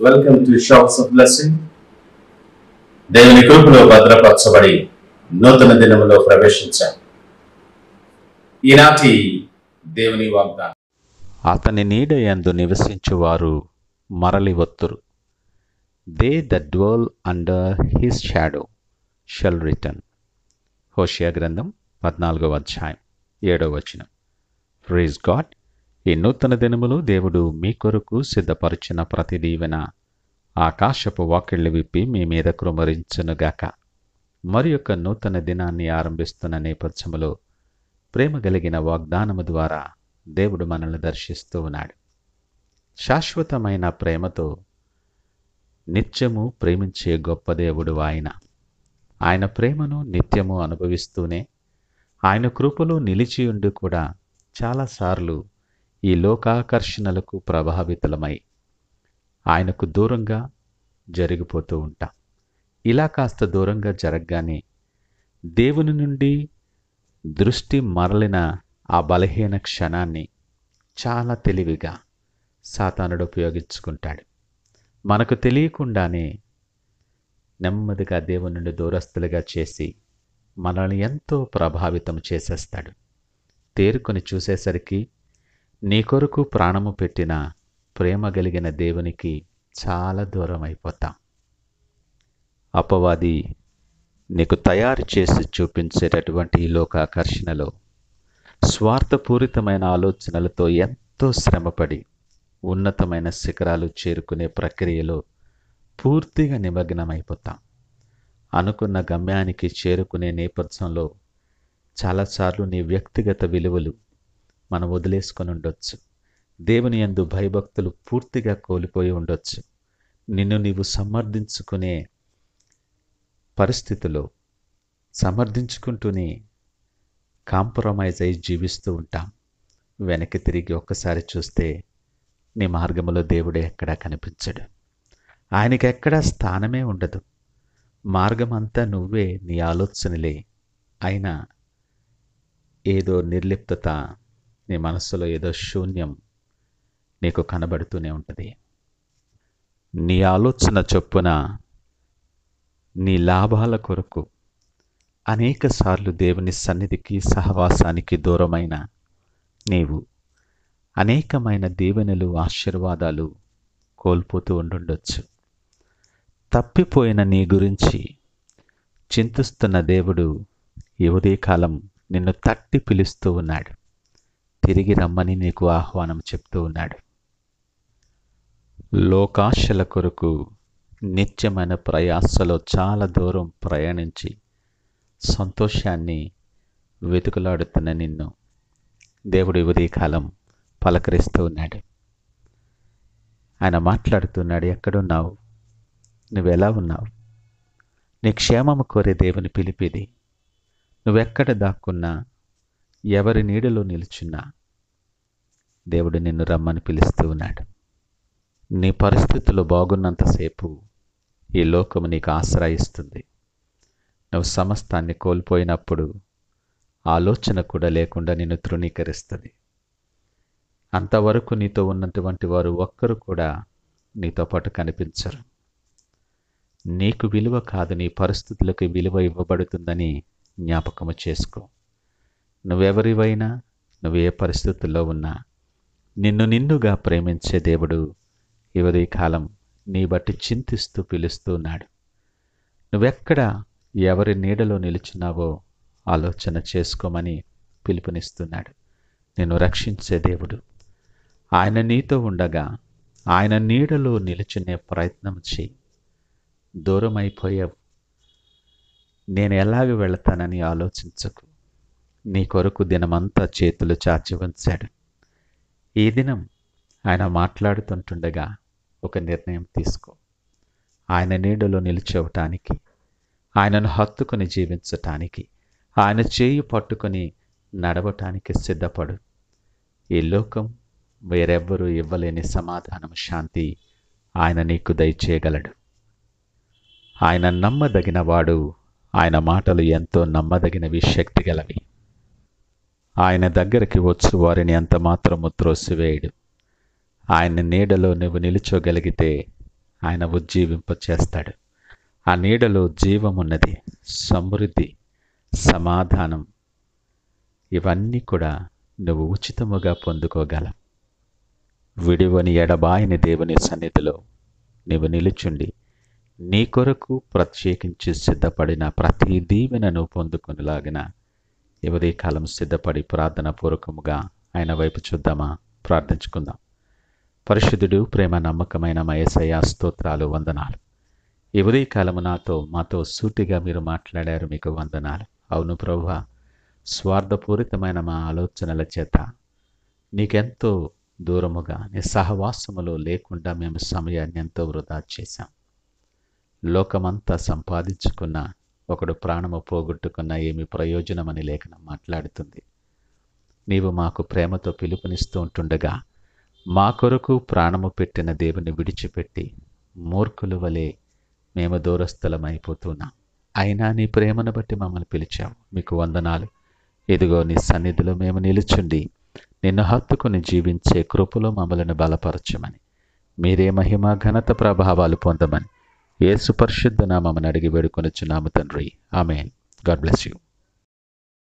Welcome to shops of blessing. దేవుని కృపలో భద్రపరచబడి నూతన దినములో ప్రవేశించాం. ఈనాటి దేవుని వాగ్దానం. అతని నీడయందు నివసించువారు మరలి వత్తురు. They that dwell under his shadow shall return. Hosea గ్రంథం 14వ అధ్యాయం 7వ వచనం. Praise God. ఈ నూతన దినములు దేవుడు మీ కొరకు సిద్ధపరిచిన ప్రతి దీవెన ఆకాశపు వాకిళ్లు విప్పి మీ మీద కృమరించునుగాక. మరి యొక్క నూతన దినాన్ని ఆరంభిస్తున్న నేపథ్యములో ప్రేమ కలిగిన వాగ్దానము ద్వారా దేవుడు మనల్ని దర్శిస్తూ ఉన్నాడు. శాశ్వతమైన ప్రేమతో నిత్యము ప్రేమించే గొప్ప దేవుడు ఆయన. ఆయన ప్రేమను నిత్యము అనుభవిస్తూనే ఆయన కృపలో నిలిచియుండి కూడా చాలాసార్లు ఈ లోకాకర్షణలకు ప్రభావితులమై ఆయనకు దూరంగా జరిగిపోతూ ఉంటాం. ఇలా కాస్త దూరంగా జరగగానే దేవుని నుండి దృష్టి మరలిన ఆ బలహీన క్షణాన్ని చాలా తెలివిగా సాతానుడు ఉపయోగించుకుంటాడు. మనకు తెలియకుండానే నెమ్మదిగా దేవుని నుండి దూరస్తులుగా చేసి మనల్ని ఎంతో ప్రభావితం చేసేస్తాడు. తేరుకొని చూసేసరికి నీ కొరకు ప్రాణము పెట్టిన ప్రేమ కలిగిన దేవునికి చాలా దూరం అయిపోతాం. అపవాది నీకు తయారు చేసి చూపించేటటువంటి ఈ లోకాకర్షణలో స్వార్థపూరితమైన ఆలోచనలతో ఎంతో శ్రమపడి ఉన్నతమైన శిఖరాలు చేరుకునే ప్రక్రియలో పూర్తిగా నిమగ్నమైపోతాం. అనుకున్న గమ్యానికి చేరుకునే నేపథ్యంలో చాలాసార్లు నీ వ్యక్తిగత విలువలు మనం వదిలేసుకొని ఉండొచ్చు. దేవుని యందు భయభక్తులు పూర్తిగా కోల్పోయి ఉండొచ్చు. నిన్ను నీవు సమర్థించుకునే పరిస్థితిలో సమర్థించుకుంటూనే కాంప్రమైజ్ అయి జీవిస్తూ ఉంటాం. వెనక్కి తిరిగి ఒక్కసారి చూస్తే నీ మార్గంలో దేవుడే ఎక్కడా కనిపించడు. ఆయనకి ఎక్కడా స్థానమే ఉండదు. మార్గం అంతా నువ్వే, నీ ఆలోచనలే. అయినా ఏదో నిర్లిప్తత, నీ మనస్సులో ఏదో శూన్యం నీకు కనబడుతూనే ఉంటుంది. నీ ఆలోచన చొప్పున నీ లాభాల కొరకు అనేక సార్లు దేవుని సన్నిధికి సహవాసానికి దూరమైన నీవు అనేకమైన దీవెనలు, ఆశీర్వాదాలు కోల్పోతూ ఉండుండొచ్చు. తప్పిపోయిన నీ గురించి చింతిస్తున్న దేవుడు ఈ ఉదయకాలం నిన్ను తట్టి పిలుస్తూ ఉన్నాడు. తిరిగి రమ్మని నీకు ఆహ్వానం చెప్తూ ఉన్నాడు. లోకాశల కొరకు నిత్యమైన ప్రయాసలో చాలా దూరం ప్రయాణించి సంతోషాన్ని వెతుకులాడుతున్న నిన్ను దేవుడు ఉదయకాలం పలకరిస్తూ ఉన్నాడు. ఆయన మాట్లాడుతున్నాడు. ఎక్కడున్నావు? నువ్వెలా ఉన్నావు? నీ క్షేమము కోరే దేవుని పిలిపిది. నువ్వెక్కడ దాక్కున్నా, ఎవరి నీడలో నిలుచున్నా దేవుడు నిన్ను రమ్మని పిలుస్తూ ఉన్నాడు. నీ పరిస్థితులు బాగున్నంతసేపు ఈ లోకము నీకు ఆశ్రయిస్తుంది. నువ్వు సమస్తాన్ని కోల్పోయినప్పుడు ఆలోచన కూడా లేకుండా నిన్ను తృణీకరిస్తుంది. అంతవరకు నీతో ఉన్నటువంటి వారు ఒక్కరు కూడా నీతో పాటు కనిపించరు. నీకు విలువ కాదు, నీ పరిస్థితులకు విలువ ఇవ్వబడుతుందని జ్ఞాపకము చేసుకో. నువ్వెవరివైనా, నువ్వు ఏ పరిస్థితుల్లో ఉన్నా నిన్ను నిన్నుగా ప్రేమించే దేవుడు ఈ ఉదయకాలం నీ బట్టి చింతిస్తూ పిలుస్తూ ఉన్నాడు. నువ్వెక్కడ ఎవరి నీడలో నిలుచున్నావో ఆలోచన చేసుకోమని పిలుపునిస్తున్నాడు. నిన్ను రక్షించే దేవుడు. ఆయన నీతో ఉండగా ఆయన నీడలో నిలుచునే ప్రయత్నం చేయి. దూరం అయిపోయావు, నేను ఎలాగ వెళతానని ఆలోచించకు. నీ కొరకు దినమంతా చేతులు చాచి ఉంచాడు. ఈ దినం ఆయన మాట్లాడుతుంటుండగా ఒక నిర్ణయం తీసుకో. ఆయన నీడలో నిలిచవటానికి, ఆయనను హత్తుకొని జీవించటానికి, ఆయన చేయి పట్టుకొని నడవటానికి సిద్ధపడు. ఈ లోకం వేరెవ్వరూ ఇవ్వలేని సమాధానం, శాంతి ఆయన నీకు దయచేయగలడు. ఆయన నమ్మదగినవాడు. ఆయన మాటలు ఎంతో నమ్మదగినవి, శక్తి గలవి. ఆయన దగ్గరికి వచ్చు వారిని ఎంత మాత్రము త్రోసివేయడు. ఆయన నీడలో నువ్వు నిలుచోగలిగితే ఆయన ఉజ్జీవింపచేస్తాడు. ఆ నీడలో జీవమున్నది, సమృద్ధి, సమాధానం, ఇవన్నీ కూడా నువ్వు ఉచితముగా పొందుకోగలవు. విడివని ఎడబాయని దేవుని సన్నిధిలో నీవు నిలుచుండి నీ కొరకు ప్రత్యేకించి సిద్ధపడిన ప్రతి దీవెనను పొందుకునేలాగిన ఎవరి కాలం సిద్ధపడి ప్రార్థన పూర్వకముగా ఆయన వైపు చూద్దామా? ప్రార్థించుకుందాం. పరిశుద్ధుడు, ప్రేమ నమ్మకమైన మా యేసయ్య, స్తోత్రాలు, వందనాలు. ఎవరి కాలము మాతో సూటిగా మీరు మాట్లాడారు, మీకు వందనాలు. అవును ప్రభువా, స్వార్థపూరితమైన మా ఆలోచనల చేత నీకెంతో దూరముగా నీ సహవాసములో లేకుండా మేము సమయాన్ని ఎంతో వృధా చేశాం. లోకమంతా సంపాదించుకున్న ఒకడు ప్రాణము పోగొట్టుకున్న ఏమి ప్రయోజనమని లేఖనం మాట్లాడుతుంది. నీవు మాకు ప్రేమతో పిలుపునిస్తూ ఉంటుండగా మా కొరకు ప్రాణము పెట్టిన దేవుని విడిచిపెట్టి మూర్ఖుల వలె మేము దూరస్థలమైపోతున్నాం. అయినా నీ ప్రేమను బట్టి మమ్మల్ని పిలిచావు, మీకు వందనాలు. ఇదిగో నీ సన్నిధిలో మేము నిలుచుండి నిన్ను హత్తుకుని జీవించే కృపలో మమ్మల్ని బలపరచమని, మీరే మహిమ ఘనత ప్రభావాలు పొందమని యేసు పరిశుద్ధ నామమున అడిగి వేడుకొనుచున్నాము తండ్రి. ఆమేన్. God bless you.